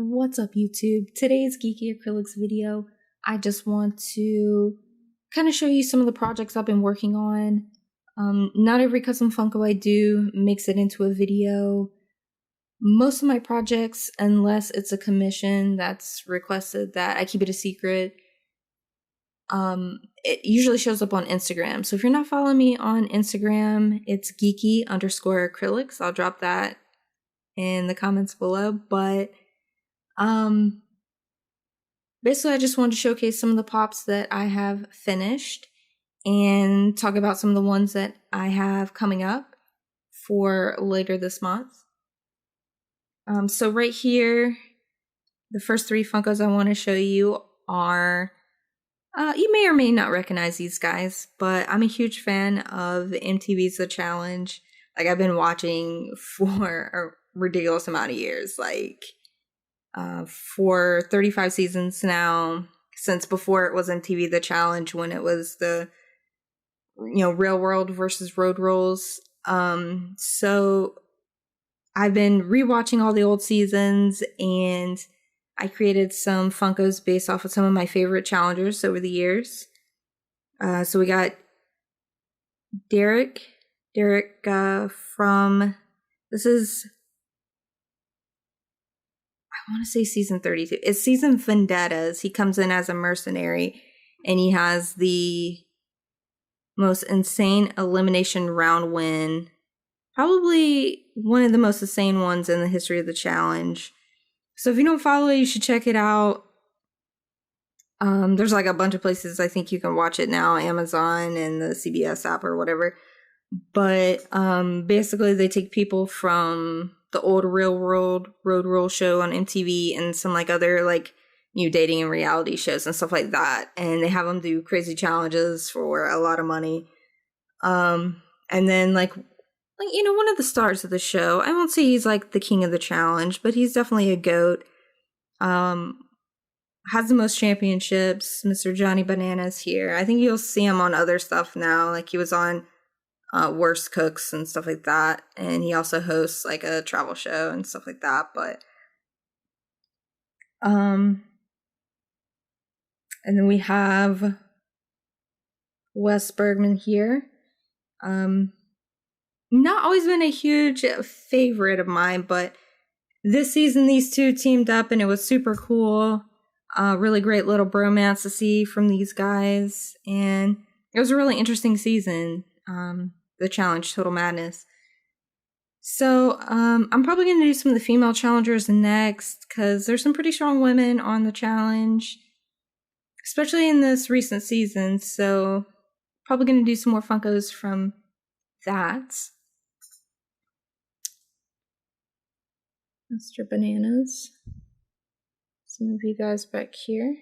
What's up, YouTube? Today's Geeky Acrylics video, I just want to kind of show you some of the projects I've been working on. Not every custom Funko I do makes it into a video. Most of my projects, unless it's a commission that's requested that I keep it a secret, it usually shows up on Instagram. So if you're not following me on Instagram, it's geeky_acrylics. I'll drop that in the comments below. But basically I just wanted to showcase some of the pops that I have finished and talk about some of the ones that I have coming up for later this month. So right here, the first three Funkos I want to show you are, you may or may not recognize these guys, but I'm a huge fan of MTV's The Challenge. Like, I've been watching for a ridiculous amount of years, like for 35 seasons now, since before it was MTV The Challenge, when it was the, Real World versus Road Rules. So I've been rewatching all the old seasons, and I created some Funkos based off of some of my favorite challengers over the years. So we got Derek from, this is, I want to say season 32. It's season Vendettas. He comes in as a mercenary, and he has the most insane elimination round win. Probably one of the most insane ones in the history of the challenge. So if you don't follow it, you should check it out. There's like a bunch of places I think you can watch it now, Amazon and the CBS app or whatever. But basically they take people from the old Real World Road Rule show on MTV and some like other like new dating and reality shows and stuff like that, and they have them do crazy challenges for a lot of money. And then like one of the stars of the show, I won't say he's like the king of the challenge, but he's definitely a GOAT. Has the most championships, Mr. Johnny Bananas here. I think you'll see him on other stuff now. Like, he was on Worst Cooks and stuff like that, and he also hosts like a travel show and stuff like that. But and then we have Wes Bergman here. Not always been a huge favorite of mine, but this season these two teamed up and it was super cool. Really great little bromance to see from these guys, and it was a really interesting season. The challenge, Total Madness. So I'm probably going to do some of the female challengers next, because there's some pretty strong women on the challenge, especially in this recent season. So probably going to do some more Funkos from that. Mr. Bananas. Some of you guys back here.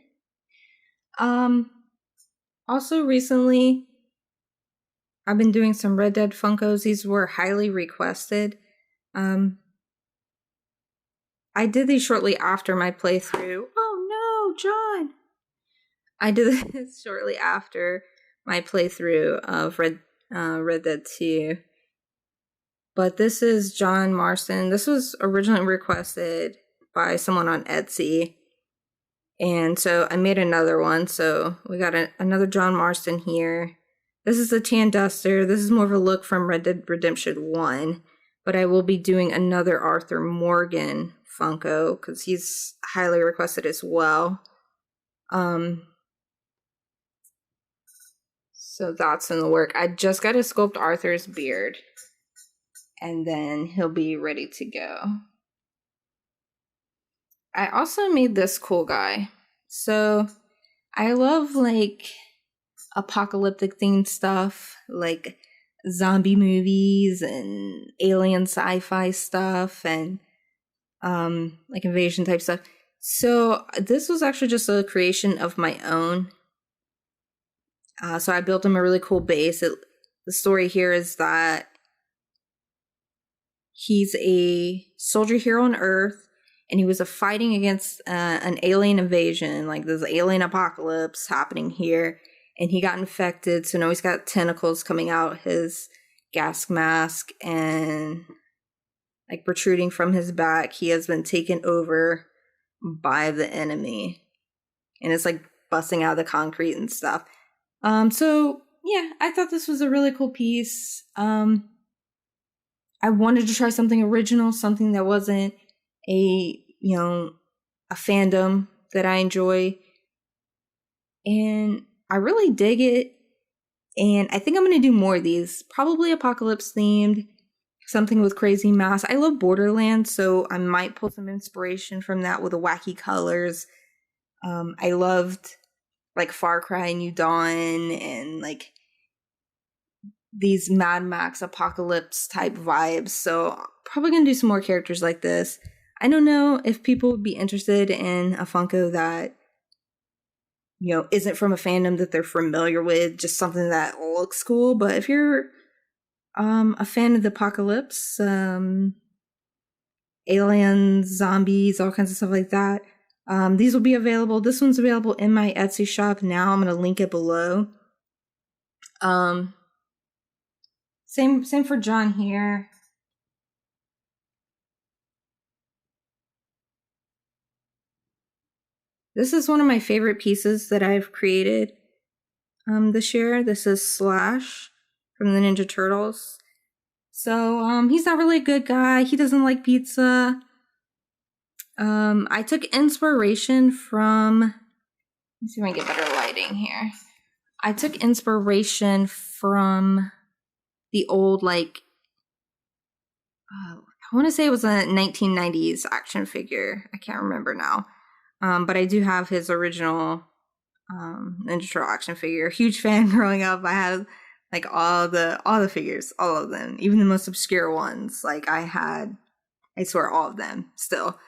Also recently, I've been doing some Red Dead Funkos. These were highly requested. I did these shortly after my playthrough. Oh no, John! I did this shortly after my playthrough of Red Dead 2. But this is John Marston. This was originally requested by someone on Etsy, and so I made another one. So we got another John Marston here. This is a tan duster. This is more of a look from Red Dead Redemption 1, but I will be doing another Arthur Morgan Funko because he's highly requested as well. So that's in the work. I just got to sculpt Arthur's beard, and then he'll be ready to go. I also made this cool guy. So I love like apocalyptic themed stuff, like zombie movies and alien sci-fi stuff, and like invasion type stuff. So this was actually just a creation of my own. So I built him a really cool base. The story here is that he's a soldier here on Earth, and he was fighting against an alien invasion, like this alien apocalypse happening here. And he got infected, so now he's got tentacles coming out his gas mask and like protruding from his back. He has been taken over by the enemy. And it's like busting out of the concrete and stuff. So yeah, I thought this was a really cool piece. I wanted to try something original, something that wasn't a fandom that I enjoy. And I really dig it. And I think I'm going to do more of these, probably apocalypse themed, something with crazy masks. I love Borderlands, so I might pull some inspiration from that with the wacky colors. I loved like Far Cry New Dawn and like these Mad Max apocalypse type vibes. So probably going to do some more characters like this. I don't know if people would be interested in a Funko that isn't from a fandom that they're familiar with, just something that looks cool. But if you're a fan of the apocalypse, aliens, zombies, all kinds of stuff like that, these will be available. This one's available in my Etsy shop now. I'm going to link it below. Same for John here. This is one of my favorite pieces that I've created this year. This is Slash from the Ninja Turtles. So he's not really a good guy. He doesn't like pizza. I took inspiration from, let me see if I can get better lighting here. I took inspiration from the old, like, I want to say it was a 1990s action figure. I can't remember now. But I do have his original Ninja Turtle action figure. Huge fan growing up. I had like all the figures, all of them, even the most obscure ones. Like I swear all of them still.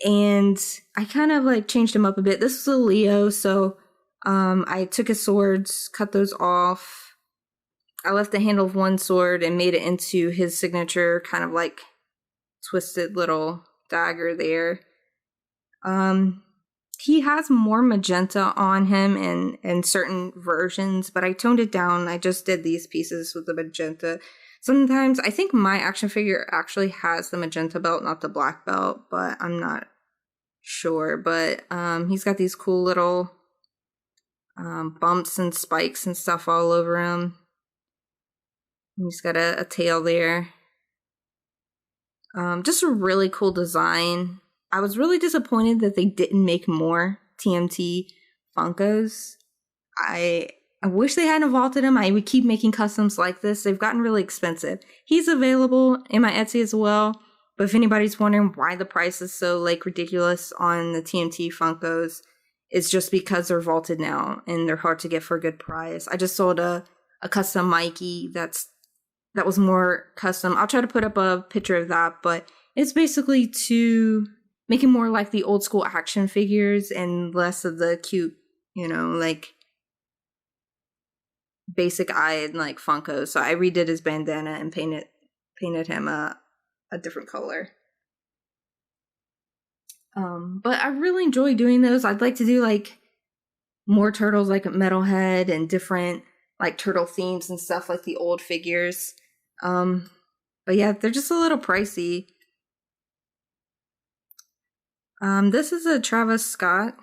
And I kind of like changed him up a bit. This was a Leo, so I took his swords, cut those off. I left the handle of one sword and made it into his signature kind of like twisted little dagger there. He has more magenta on him in certain versions, but I toned it down. I just did these pieces with the magenta. Sometimes I think my action figure actually has the magenta belt, not the black belt, but I'm not sure. But he's got these cool little bumps and spikes and stuff all over him. He's got a tail there. Just a really cool design. I was really disappointed that they didn't make more TMT Funkos. I wish they hadn't vaulted them. I would keep making customs like this. They've gotten really expensive. He's available in my Etsy as well. But if anybody's wondering why the price is so like ridiculous on the TMT Funkos, it's just because they're vaulted now and they're hard to get for a good price. I just sold a custom Mikey that was more custom. I'll try to put up a picture of that, but it's basically to make it more like the old school action figures and less of the cute, like basic-eyed like Funko. So I redid his bandana and painted him a different color. But I really enjoy doing those. I'd like to do like more turtles, like Metalhead and different like turtle themes and stuff like the old figures. But yeah, they're just a little pricey. This is a Travis Scott,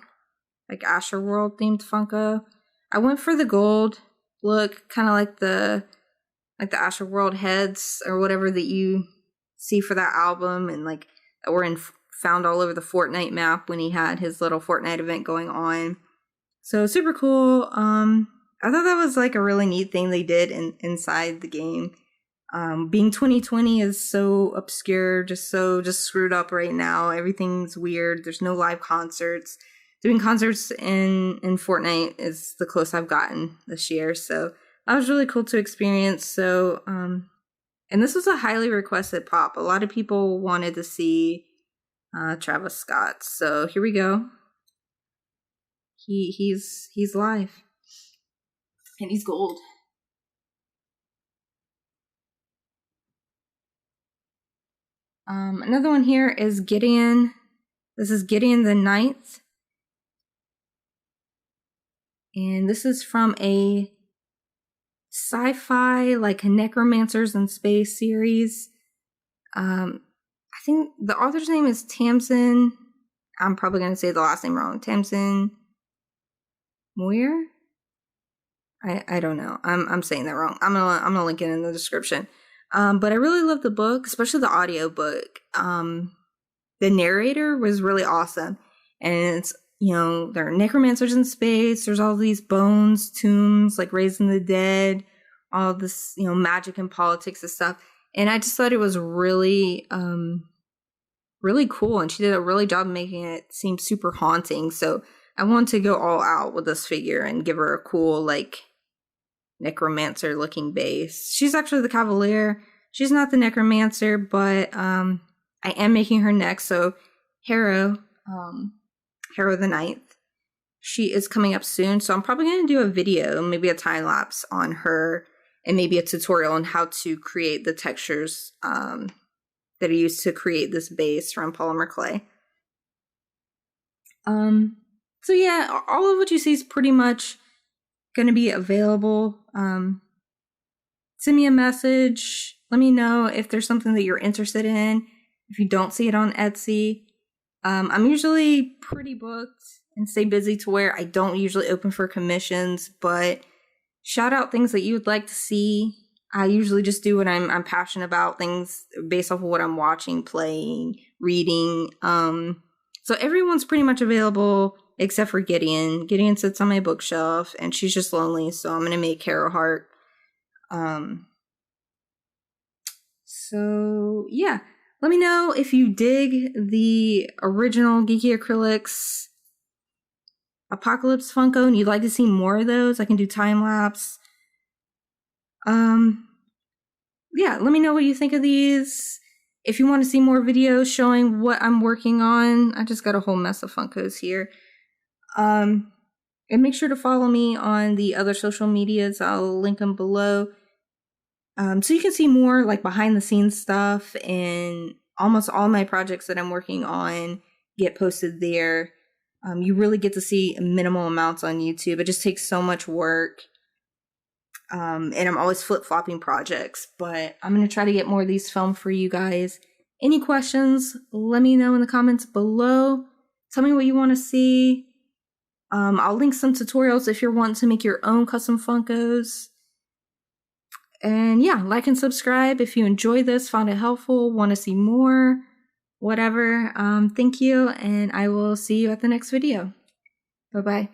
like Asher World themed Funko. I went for the gold look, kind of like the Asher World heads or whatever that you see for that album, and like that were found all over the Fortnite map when he had his little Fortnite event going on. So super cool. I thought that was like a really neat thing they did inside the game. Being 2020 is so obscure, just screwed up right now. Everything's weird. There's no live concerts. Doing concerts in Fortnite is the closest I've gotten this year. So that was really cool to experience. So, and this was a highly requested pop. A lot of people wanted to see Travis Scott. So here we go. He's live. And he's gold. Another one here is Gideon. This is Gideon the Ninth. And this is from a sci-fi, like Necromancers in Space series. I think the author's name is Tamsin. I'm probably going to say the last name wrong. Tamsin Moyer? I don't know. I'm saying that wrong. I'm gonna link it in the description. But I really love the book, especially the audio book. The narrator was really awesome. And it's, you know, there are necromancers in space. There's all these bones, tombs, like raising the dead, all this, you know, magic and politics and stuff. And I just thought it was really, really cool. And she did a really job making it seem super haunting. So I wanted to go all out with this figure and give her a cool, like, necromancer looking base. She's actually the Cavalier. She's not the necromancer, but I am making her next. So Harrow the Ninth, she is coming up soon. So I'm probably going to do a video, maybe a time lapse on her, and maybe a tutorial on how to create the textures that are used to create this base from polymer clay. So yeah, all of what you see is pretty much going to be available. Send me a message. Let me know if there's something that you're interested in. If you don't see it on Etsy, I'm usually pretty booked and stay busy to where I don't usually open for commissions, but shout out things that you would like to see. I usually just do what I'm passionate about, things based off of what I'm watching, playing, reading. So everyone's pretty much available except for Gideon. Gideon sits on my bookshelf and she's just lonely, so I'm going to make Carol Heart. So yeah, let me know if you dig the original Geeky Acrylics Apocalypse Funko and you'd like to see more of those. I can do time lapse. Yeah, let me know what you think of these. If you want to see more videos showing what I'm working on, I just got a whole mess of Funkos here. And make sure to follow me on the other social medias. I'll link them below. So you can see more like behind the scenes stuff, and almost all my projects that I'm working on get posted there. You really get to see minimal amounts on YouTube. It just takes so much work. And I'm always flip-flopping projects, but I'm going to try to get more of these filmed for you guys. Any questions, let me know in the comments below. Tell me what you want to see. I'll link some tutorials if you're wanting to make your own custom Funkos. And yeah, like and subscribe if you enjoyed this, found it helpful, want to see more, whatever. Thank you, and I will see you at the next video. Bye-bye.